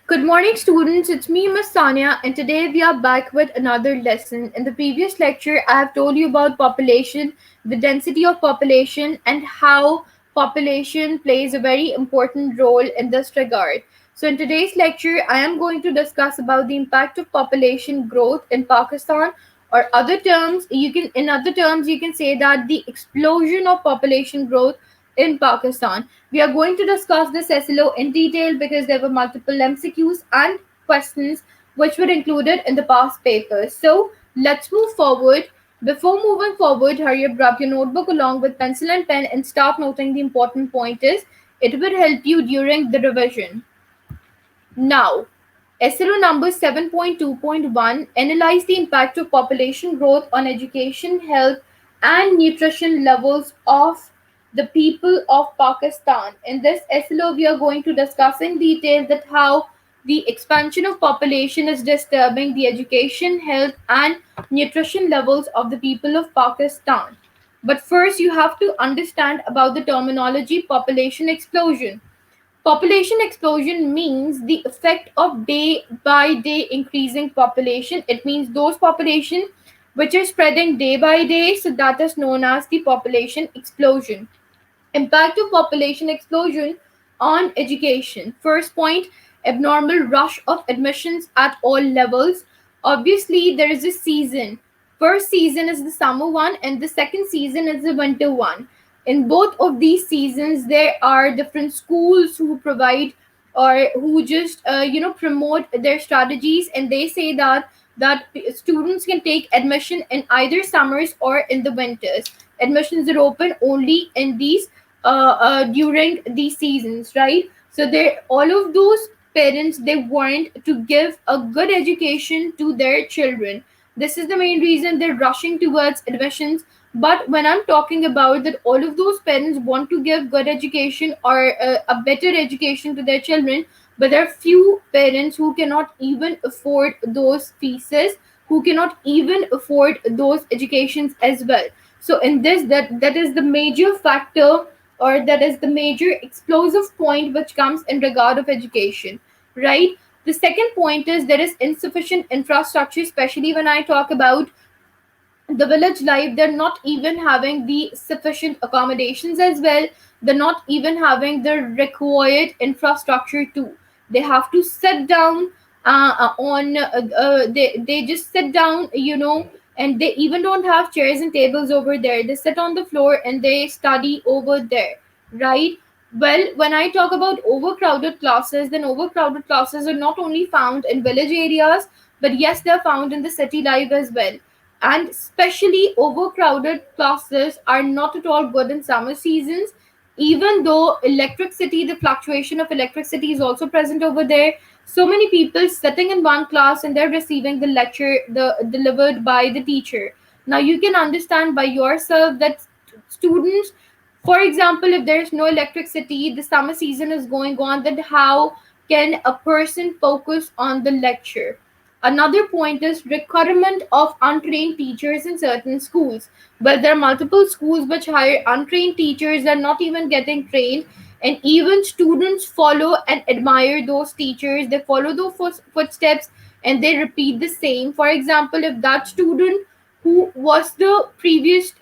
Good morning, students. It's me, Miss Sanya, and today we are back with another lesson. In the previous lecture, I have told you about population, the density of population, and how population plays a very important role in this regard. So, in today's lecture, I am going to discuss about the impact of population growth in Pakistan, or in other terms, you can say that the explosion of population growth in Pakistan. We are going to discuss this SLO in detail because there were multiple MCQs and questions which were included in the past papers. So let's move forward. Before moving forward, hurry up, grab your notebook along with pencil and pen and start noting the important pointers. It will help you during the revision. Now, SLO number 7.2.1 analyze the impact of population growth on education, health, and nutrition levels of the people of Pakistan. In this SLO, we are going to discuss in detail that how the expansion of population is disturbing the education, health, and nutrition levels of the people of Pakistan. But first, you have to understand about the terminology population explosion. Population explosion means the effect of day by day increasing population. It means those population which are spreading day by day. So that is known as the population explosion. Impact of population explosion on education. First point, abnormal rush of admissions at all levels. Obviously, there is a season. First season is the summer one, and the second season is the winter one. In both of these seasons, there are different schools who provide or who just promote their strategies, and they say that students can take admission in either summers or in the winters. Admissions are open only in these during these seasons, right? So they all of those parents they want to give a good education to their children. This is the main reason they're rushing towards admissions. But when I'm talking about that, all of those parents want to give good education or a better education to their children, but there are few parents who cannot even afford those fees, who cannot even afford those educations as well. So in this, that is the major factor, or that is the major explosive point which comes in regard of education, right? The second point is there is insufficient infrastructure, especially when I talk about the village life. They're not even having the sufficient accommodations as well. They're not even having the required infrastructure too. They have to sit down on they just sit down, and they even don't have chairs and tables over there. They sit on the floor and they study over there, right? Well, when I talk about overcrowded classes, then overcrowded classes are not only found in village areas, but yes, they're found in the city life as well. And especially overcrowded classes are not at all good in summer seasons. Even though electricity, the fluctuation of electricity is also present over there, so many people sitting in one class and they're receiving the lecture delivered by the teacher. Now you can understand by yourself that students, for example, if there is no electricity, the summer season is going on, then how can a person focus on the lecture? Another point is requirement of untrained teachers in certain schools. But there are multiple schools which hire untrained teachers that are not even getting trained, and even students follow and admire those teachers. They follow those footsteps and they repeat the same. For example, if that student who was the previous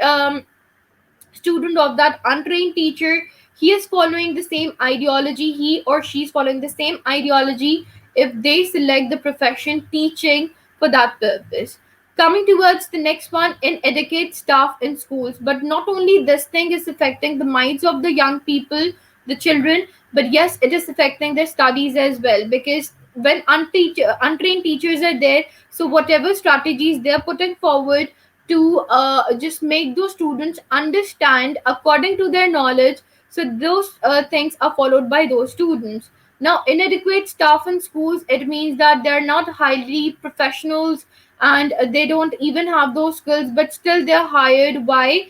student of that untrained teacher, he is following the same ideology, he or she is following the same ideology if they select the profession teaching for that purpose. Coming towards the next one, inadequate staff in schools. But not only this thing is affecting the minds of the young people, the children, but yes, it is affecting their studies as well, because when untrained teachers are there, so whatever strategies they're putting forward to just make those students understand according to their knowledge, so those things are followed by those students. Now, inadequate staff in schools, it means that they're not highly professionals, and they don't even have those skills, but still they're hired. Why?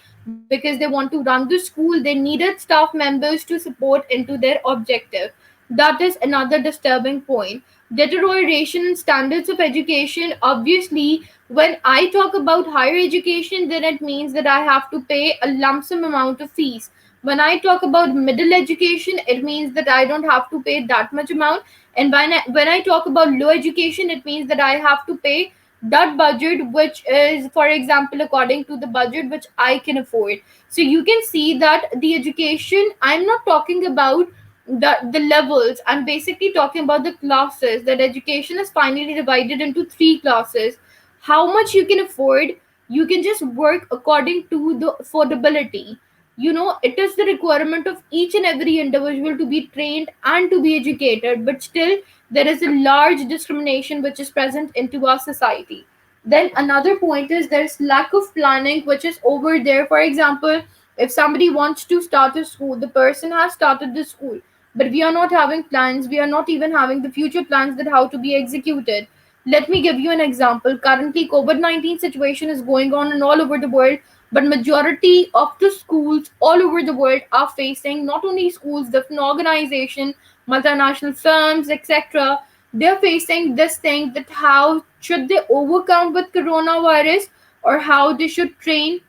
Because they want to run the school, they needed staff members to support into their objective. That is another disturbing point. Deterioration in standards of education. Obviously, when I talk about higher education, then it means that I have to pay a lump sum amount of fees. When I talk about middle education, it means that I don't have to pay that much amount. And when I talk about low education, it means that I have to pay that budget, which is, for example, according to the budget which I can afford. So you can see that the education, I'm not talking about the levels, I'm basically talking about the classes. That education is finally divided into three classes. How much you can afford, you can just work according to the affordability. It is the requirement of each and every individual to be trained and to be educated, but still there is a large discrimination which is present into our society. Then another point is there's lack of planning which is over there. For example, if somebody wants to start a school, the person has started the school, but we are not having plans, we are not even having the future plans that how to be executed. Let me give you an example. Currently COVID-19 situation is going on and all over the world, but majority of the schools all over the world are facing, not only schools, different organization, multinational firms, etc. They're facing this thing, that how should they overcome with coronavirus, or how they should train,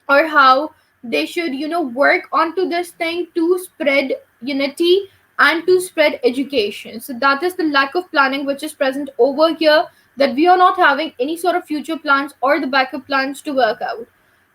or how they should work onto this thing to spread unity and to spread education. So that is the lack of planning which is present over here, that we are not having any sort of future plans or the backup plans to work out.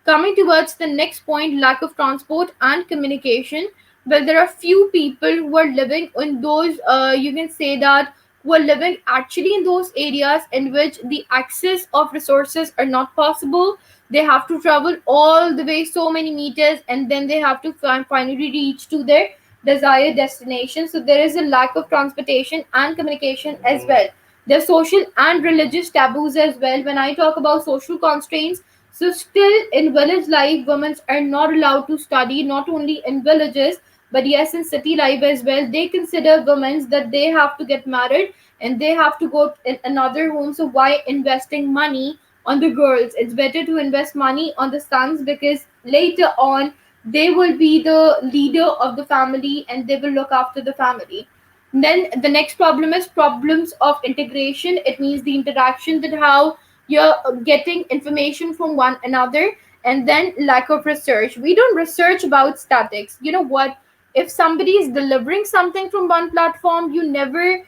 Coming towards the next point, lack of transport and communication. Well, there are few people who are living in those, you can say that, who are living actually in those areas in which the access of resources are not possible. They have to travel all the way so many meters, and then they have to finally reach to their desired destination. So there is a lack of transportation and communication as well. There are social and religious taboos as well. When I talk about social constraints, so still in village life, women are not allowed to study, not only in villages, but yes, in city life as well. They consider women that they have to get married and they have to go in another home. So why investing money on the girls? It's better to invest money on the sons, because later on they will be the leader of the family and they will look after the family. Then the next problem is problems of integration. It means the interaction, that how you're getting information from one another. And then lack of research. We don't research about statics. You know what? If somebody is delivering something from one platform, you never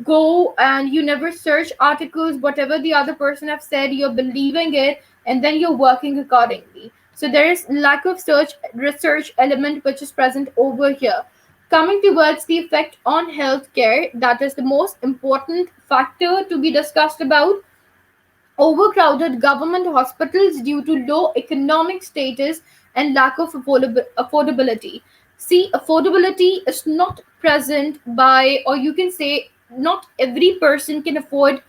go and you never search articles. Whatever the other person have said, you're believing it, and then you're working accordingly. So there is lack of search research element which is present over here. Coming towards the effect on healthcare, that is the most important factor to be discussed about. Overcrowded government hospitals due to low economic status and lack of affordability. See, affordability is not present by, or you can say, not every person can afford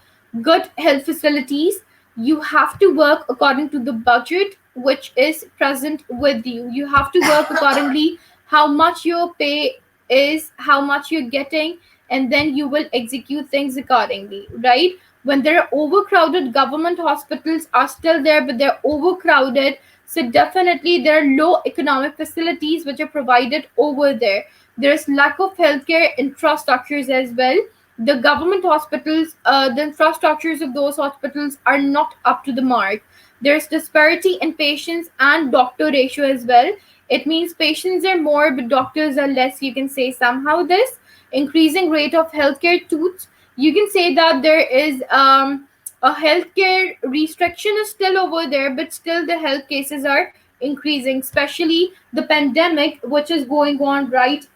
good health facilities. You have to work according to the budget which is present with you. You have to work accordingly, how much your pay is, how much you're getting, and then you will execute things accordingly, right? When there are overcrowded, government hospitals are still there, but they're overcrowded. So definitely there are low economic facilities which are provided over there. There's lack of healthcare infrastructures as well. The government hospitals, the infrastructures of those hospitals are not up to the mark. There's disparity in patients and doctor ratio as well. It means patients are more but doctors are less, you can say somehow. This increasing rate of healthcare tools, you can say that there is a healthcare restriction is still over there, but still the health cases are increasing, especially the pandemic which is going on right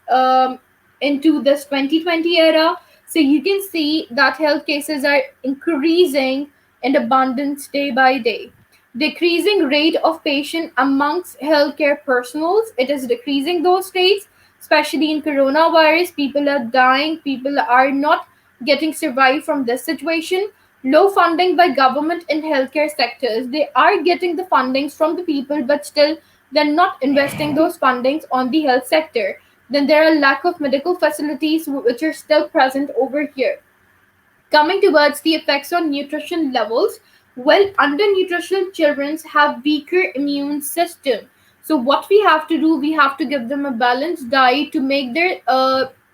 into this 2020 era. So you can see that health cases are increasing in abundance day by day. Decreasing rate of patient amongst healthcare personals, it is decreasing those rates, especially in coronavirus. People are dying, people are not getting survived from this situation. Low funding by government in healthcare sectors. They are getting the fundings from the people, but still they're not investing those fundings on the health sector. Then there are lack of medical facilities which are still present over here. Coming towards the effects on nutrition levels, well, undernutritional children have weaker immune system. So what we have to do, we have to give them a balanced diet to make their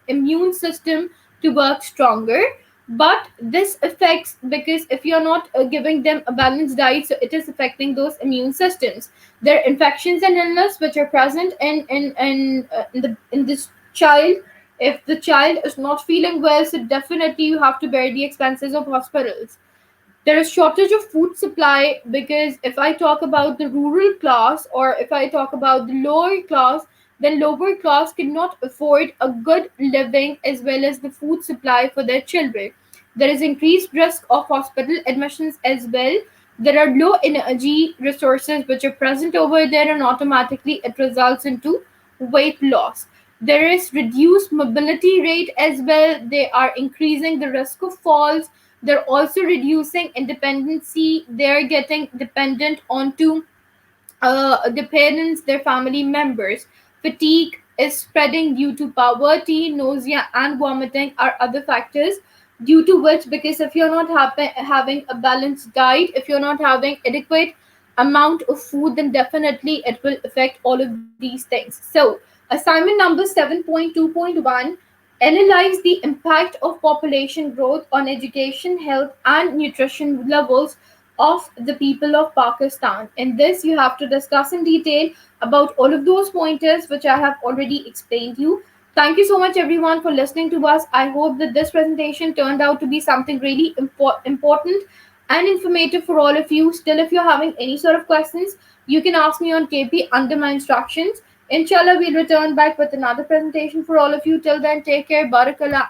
immune system to work stronger. But this affects, because if you're not giving them a balanced diet, so it is affecting those immune systems. There are infections and illness which are present in this child. If the child is not feeling well, so definitely you have to bear the expenses of hospitals. There is shortage of food supply because if I talk about the rural class or if I talk about the lower class, then lower class cannot afford a good living as well as the food supply for their children. There is increased risk of hospital admissions as well. There are low energy resources which are present over there, and automatically it results into weight loss. There is reduced mobility rate as well. They are increasing the risk of falls. They're also reducing independency. They're getting dependent onto the parents, their family members. Fatigue is spreading due to poverty, nausea, and vomiting are other factors due to which, because if you're not having a balanced diet, if you're not having adequate amount of food, then definitely it will affect all of these things. So, assignment number 7.2.1, analyze the impact of population growth on education, health, and nutrition levels of the people of Pakistan. In this, you have to discuss in detail about all of those pointers which I have already explained you. Thank you so much, everyone, for listening to us. I hope that this presentation turned out to be something really important and informative for all of you. Still, if you're having any sort of questions, you can ask me on KP under my instructions. Inshallah, we'll return back with another presentation for all of you. Till then, take care. Barakallah.